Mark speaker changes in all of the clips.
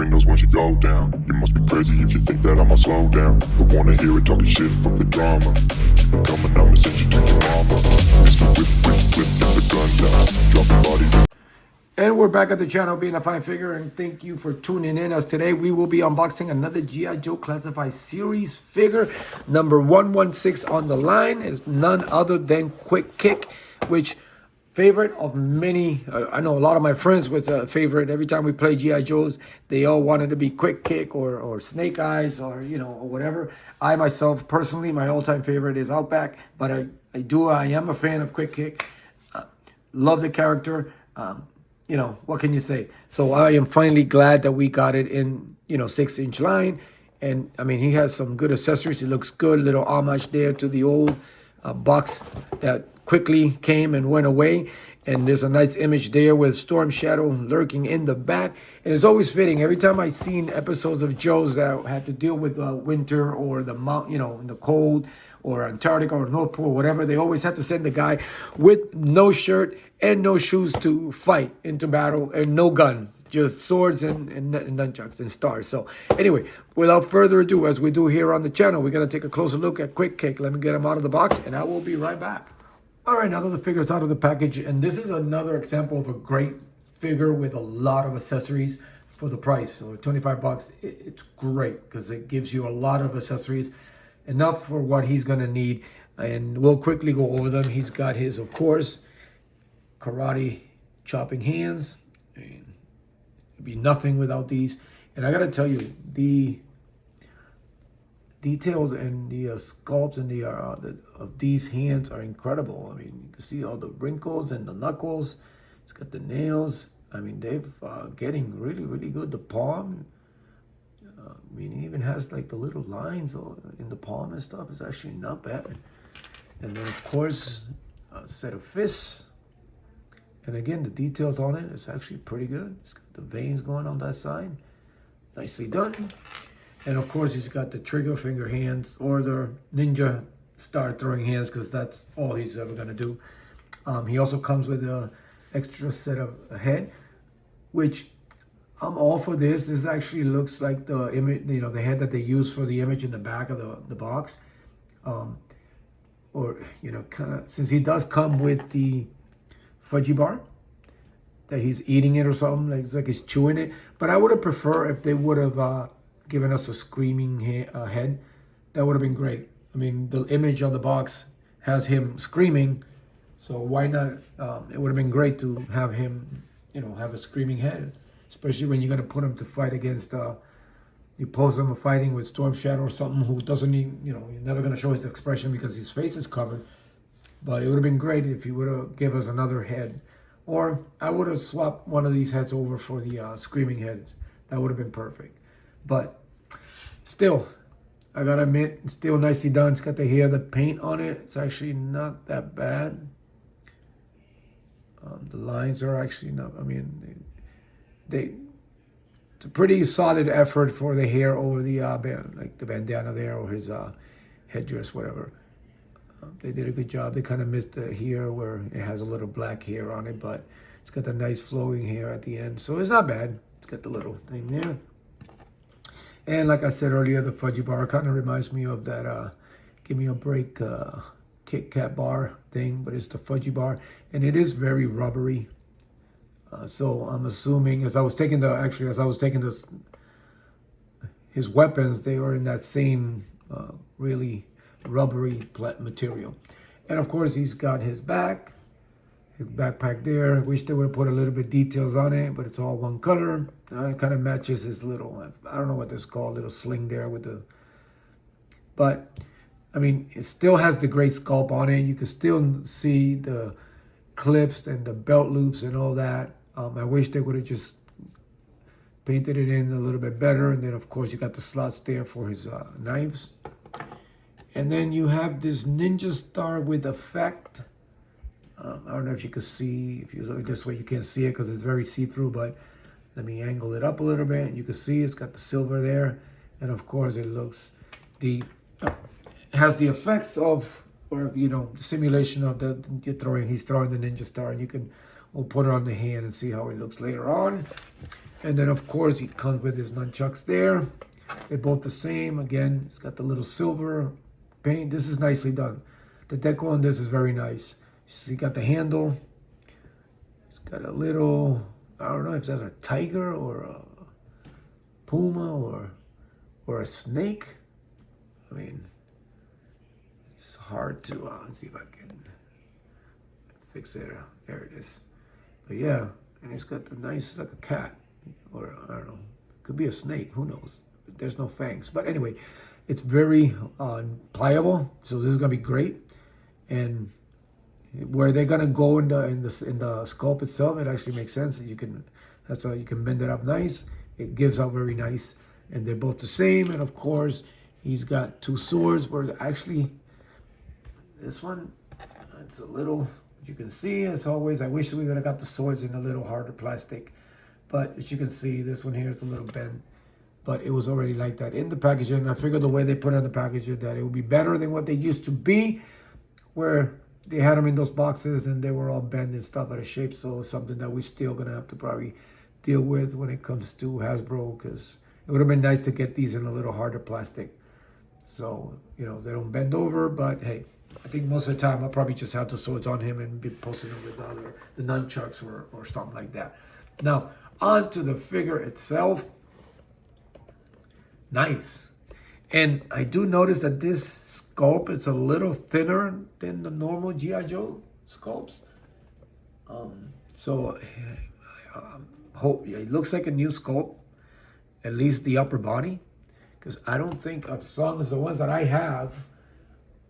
Speaker 1: brain knows once you go down. You must be crazy if you think that I'ma slow down. Don't wanna hear it talking shit, fuck the drama. Keep it coming, I'ma send you to your mama. Mr. Whip, whip, whip, get the gun down. Dropping bodies.
Speaker 2: And we're back at the channel, Being a Fine Figure, and thank you for tuning in. As today we will be unboxing another G.I. Joe Classified Series figure. Number 116 on the line is none other than Quick Kick, which favorite of many. I know a lot of my friends was a favorite. Every time we play G.I. Joes, they all wanted to be Quick Kick or Snake Eyes or, or whatever. I myself, personally, my all-time favorite is Outback, but I am a fan of Quick Kick. Love the character. What can you say? So I am finally glad that we got it in, 6-inch line. And I mean, he has some good accessories. It looks good. Little homage there to the old box that quickly came and went away. And there's a nice image there with Storm Shadow lurking in the back. And it's always fitting. Every time I've seen episodes of Joe's that had to deal with winter or the in the cold or Antarctica or North Pole, whatever, they always have to send the guy with no shirt and no shoes to fight into battle and no gun, just swords and nunchucks and stars. So anyway, without further ado, as we do here on the channel, we're going to take a closer look at Quick Kick. Let me get him out of the box and I will be right back. All right, now that the figure's out of the package, and this is another example of a great figure with a lot of accessories for the price. So 25 bucks, it's great because it gives you a lot of accessories, enough for what he's going to need. And we'll quickly go over them. He's got his, of course, karate chopping hands. I mean, it'd be nothing without these. And I got to tell you, the details and the sculpts and of these hands are incredible. I mean, you can see all the wrinkles and the knuckles. It's got the nails. I mean, they've getting really, really good. The palm, I mean, it even has like the little lines in the palm and stuff. It's actually not bad. And then, of course, a set of fists. And again, the details on it is actually pretty good. It's got the veins going on that side. Nicely done. And of course, he's got the trigger finger hands or the ninja star throwing hands because that's all he's ever going to do. He also comes with an extra set of a head, which I'm all for this. This actually looks like the image, the head that they use for the image in the back of the box. Kind of, since he does come with the fudgy bar, that he's eating it or something, like it's like he's chewing it. But I would have preferred if they would have given us a screaming head. That would have been great. I mean, the image on the box has him screaming, so why not? It would have been great to have him, have a screaming head, especially when you're going to put him to fight against, you pose him fighting with Storm Shadow or something who doesn't need, you're never going to show his expression because his face is covered. But it would have been great if he would have give us another head. Or I would have swapped one of these heads over for the screaming head. That would have been perfect. But still, I gotta admit, it's still nicely done. It's got the hair, the paint on it. It's actually not that bad. The lines are actually not, I mean, it's a pretty solid effort for the hair over the, like the bandana there or his headdress, whatever. They did a good job. They kind of missed the hair where it has a little black hair on it, but it's got the nice flowing hair at the end. So it's not bad. It's got the little thing there. And like I said earlier, the fudgy bar kind of reminds me of that Give Me a Break Kit Kat bar thing, but it's the fudgy bar. And it is very rubbery. So I'm assuming, as I was taking his weapons, they were in that same really rubbery material. And of course, he's got his backpack there. I wish they would have put a little bit details on it, but it's all one color. It kind of matches his little, I don't know what this is called, little sling there with the, but I mean, it still has the great sculpt on it. You can still see the clips and the belt loops and all that. I wish they would have just painted it in a little bit better. And then of course you got the slots there for his knives. And then you have this ninja star with effect. I don't know if you can see, if you look this way, you can't see it because it's very see-through, but let me angle it up a little bit. You can see it's got the silver there. And of course it looks, has the effects of, or simulation of he's throwing the ninja star, and you can we'll put it on the hand and see how it looks later on. And then of course he comes with his nunchucks there. They're both the same. Again, it's got the little silver paint. This is nicely done. The deco on this is very nice. So you got the handle. It's got a little, I don't know if that's a tiger or a puma or a snake. I mean, it's hard to let's see if I can fix it. There it is. But yeah, and it's got the nice, like a cat, or I don't know, could be a snake. Who knows? There's no fangs. But anyway, it's very pliable, so this is gonna be great. And where they're gonna go in the sculpt itself, it actually makes sense. That's how you can bend it up nice. It gives out very nice, and they're both the same. And of course, he's got two swords. Where actually, this one, it's a little. As you can see, as always, I wish we would have got the swords in a little harder plastic. But as you can see, this one here is a little bent. But it was already like that in the packaging. I figured the way they put it in the packaging that it would be better than what they used to be, where they had them in those boxes and they were all bent and stuff out of shape. So it's something that we're still going to have to probably deal with when it comes to Hasbro, because it would have been nice to get these in a little harder plastic. So, you know, they don't bend over, but hey, I think most of the time I'll probably just have the swords on him and be posting them with the nunchucks or something like that. Now, on to the figure itself. Nice. And I do notice that this sculpt is a little thinner than the normal G.I. Joe sculpts. So hope it looks like a new sculpt, at least the upper body, because I don't think, as long as the ones that I have,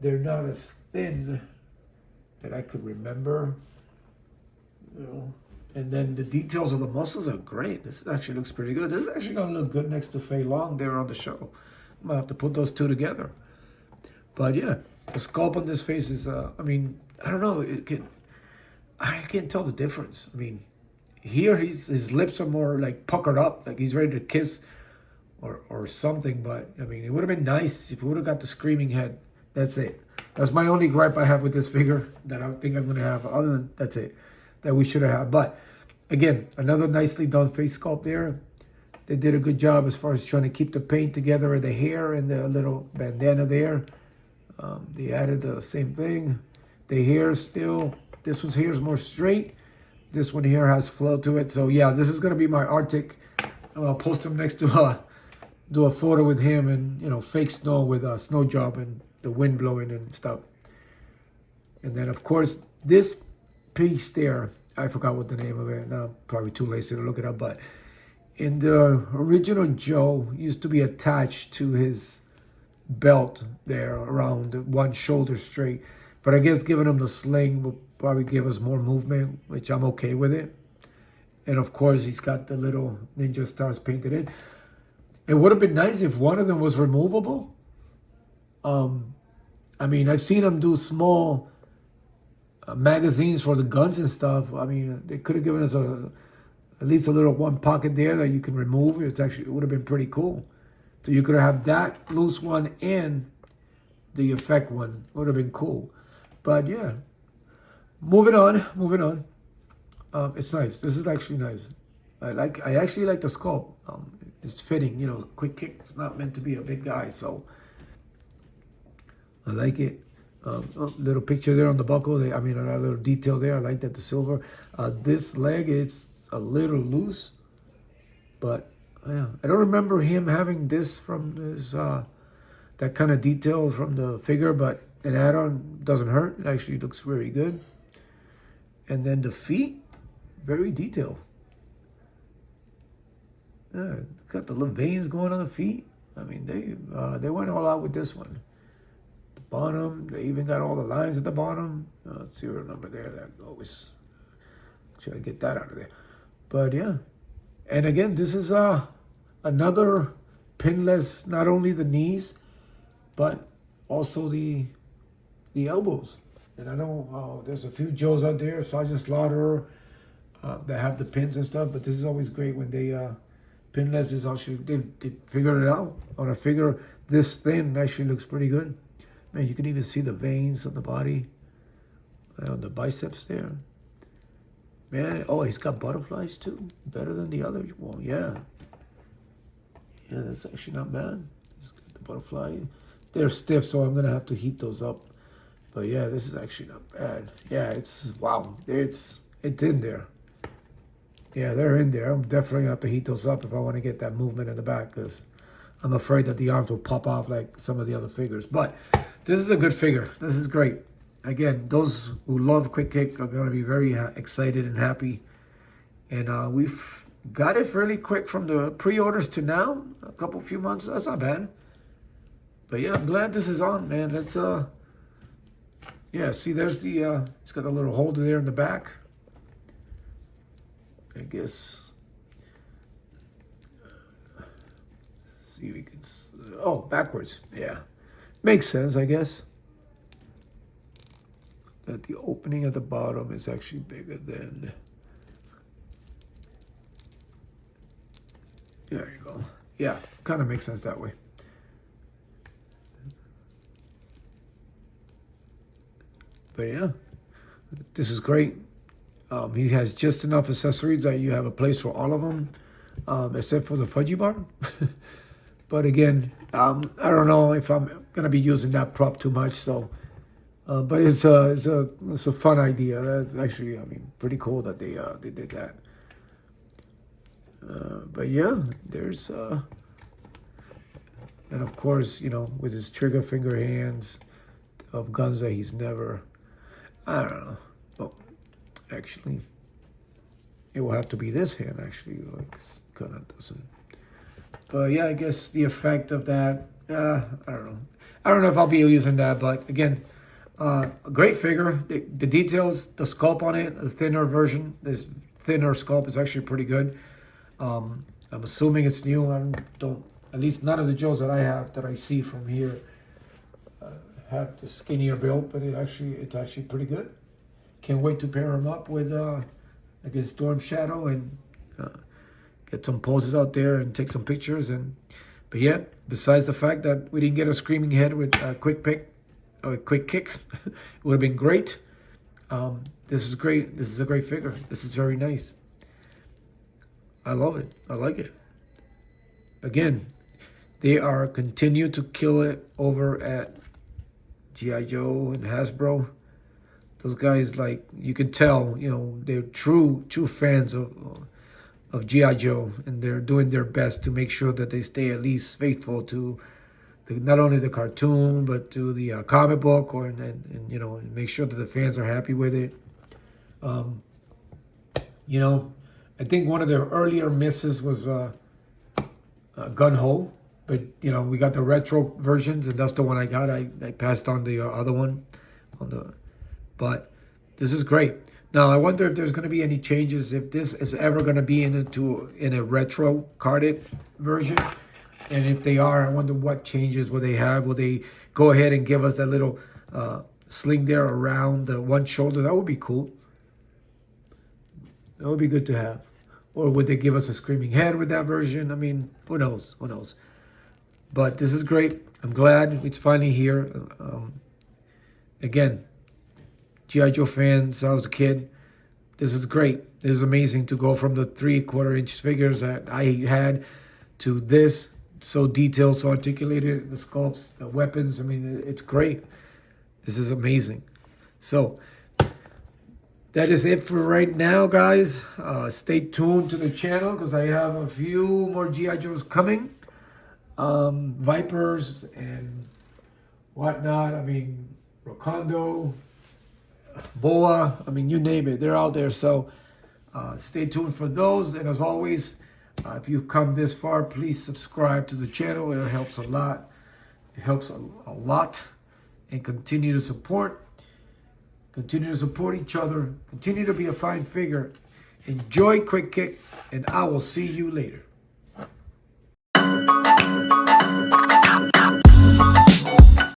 Speaker 2: they're not as thin that I could remember. You know. And then the details of the muscles are great. This actually looks pretty good. This is actually going to look good next to Fei Long there on the show. I'm going to have to put those two together. But yeah, the sculpt on this face is, I mean, I don't know. I can't tell the difference. I mean, here his lips are more like puckered up, like he's ready to kiss or something. But I mean, it would have been nice if we would have got the screaming head. That's it. That's my only gripe I have with this figure that I think I'm going to have. Other than that's it. That we should have had. But again, another nicely done face sculpt there. They did a good job as far as trying to keep the paint together and the hair and the little bandana there. They added the same thing. The hair still, this one's hair is more straight. This one here has flow to it. So yeah, this is going to be my Arctic. I'll post him next to do a photo with him and, you know, fake snow with a snow job and the wind blowing and stuff. And then of course, this piece there, I forgot what the name of it. Now probably too lazy to look it up, but in the original Joe used to be attached to his belt there around one shoulder straight. But I guess giving him the sling will probably give us more movement, which I'm okay with it. And of course, he's got the little ninja stars painted in. It would have been nice if one of them was removable. I mean, I've seen him do small magazines for the guns and stuff. I mean, they could have given us at least a little one pocket there that you can remove. It would have been pretty cool. So you could have that loose one and the effect one. Would have been cool. But yeah, moving on. It's nice. This is actually nice. I actually like the sculpt. It's fitting. You know, quick kick. It's not meant to be a big guy, so I like it. Little picture there on the buckle. A little detail there. I like that, the silver. This leg is a little loose, but yeah, I don't remember him having this from his that kind of detail from the figure. But an add-on doesn't hurt. It actually looks very good. And then the feet, very detailed. Yeah, got the little veins going on the feet. I mean, they went all out with this one. Bottom, they even got all the lines at the bottom. Serial number there. That always try to get that out of there. But yeah, and again, this is another pinless. Not only the knees, but also the elbows. And I know there's a few Joes out there, Sergeant Slaughter, that have the pins and stuff. But this is always great when they pinless is actually they figured it out on a figure this thin. Actually looks pretty good. Man, you can even see the veins on the body, on the biceps there. Man, oh, he's got butterflies too. Better than the other. Well, yeah. Yeah, that's actually not bad. He's got the butterfly. They're stiff, so I'm gonna have to heat those up. But yeah, this is actually not bad. Yeah, it's wow. It's in there. Yeah, they're in there. I'm definitely gonna have to heat those up if I want to get that movement in the back, because I'm afraid that the arms will pop off like some of the other figures. But this is a good figure. This is great. Again, those who love Quick Kick are going to be very excited and happy. And we've got it fairly quick from the pre-orders to now. A few months. That's not bad. But yeah, I'm glad this is on, man. That's yeah, see, there's the it's got a little holder there in the back. I guess. See if we can. Oh, backwards. Yeah, makes sense, I guess. That the opening at the bottom is actually bigger than. There you go. Yeah, kind of makes sense that way. But yeah, this is great. He has just enough accessories that you have a place for all of them, except for the fudgy bar. But again, I don't know if I'm gonna be using that prop too much. So, but it's a fun idea. That's actually, I mean, pretty cool that they did that. But yeah, there's and of course, you know, with his trigger finger hands of guns that he's never. I don't know. Oh, actually, it will have to be this hand. Actually, like kind of doesn't. But yeah, I guess the effect of that. I don't know. I don't know if I'll be using that, but again, a great figure. The details, the sculpt on it, a thinner version. This thinner sculpt is actually pretty good. I'm assuming it's new. I don't. At least none of the Joes that I have that I see from here have the skinnier build, but it's actually pretty good. Can't wait to pair him up with against Storm Shadow and get some poses out there and take some pictures. But yeah, besides the fact that we didn't get a screaming head with a quick kick, it would have been great. This is great. This is a great figure. This is very nice. I love it. I like it. Again, they are continue to kill it over at G.I. Joe and Hasbro. Those guys, like, you can tell, you know, they're true fans of G.I. Joe, and they're doing their best to make sure that they stay at least faithful to not only the cartoon but to the comic book, and you know, make sure that the fans are happy with it. You know, I think one of their earlier misses was Gun Ho. But, you know, we got the retro versions, and that's the one I got. I passed on the other one. But this is great. Now, I wonder if there's going to be any changes, if this is ever going to be in a retro carded version. And if they are, I wonder what changes will they have. Will they go ahead and give us that little sling there around the one shoulder? That would be cool. That would be good to have. Or would they give us a screaming head with that version? I mean, who knows? Who knows? But this is great. I'm glad it's finally here. Again, G.I. Joe fans, since I was a kid, this is great. This is amazing to go from the 3/4 inch figures that I had to this, so detailed, so articulated, the sculpts, the weapons. I mean, it's great. This is amazing. So that is it for right now, guys. Stay tuned to the channel because I have a few more G.I. Joes coming. Vipers and whatnot. I mean, Rokondo, Boa. I mean, you name it. They're out there. So stay tuned for those. And as always, if you've come this far, please subscribe to the channel. It helps a lot. It helps a lot. And continue to support. Continue to support each other. Continue to be a fine figure. Enjoy Quick Kick. And I will see you later.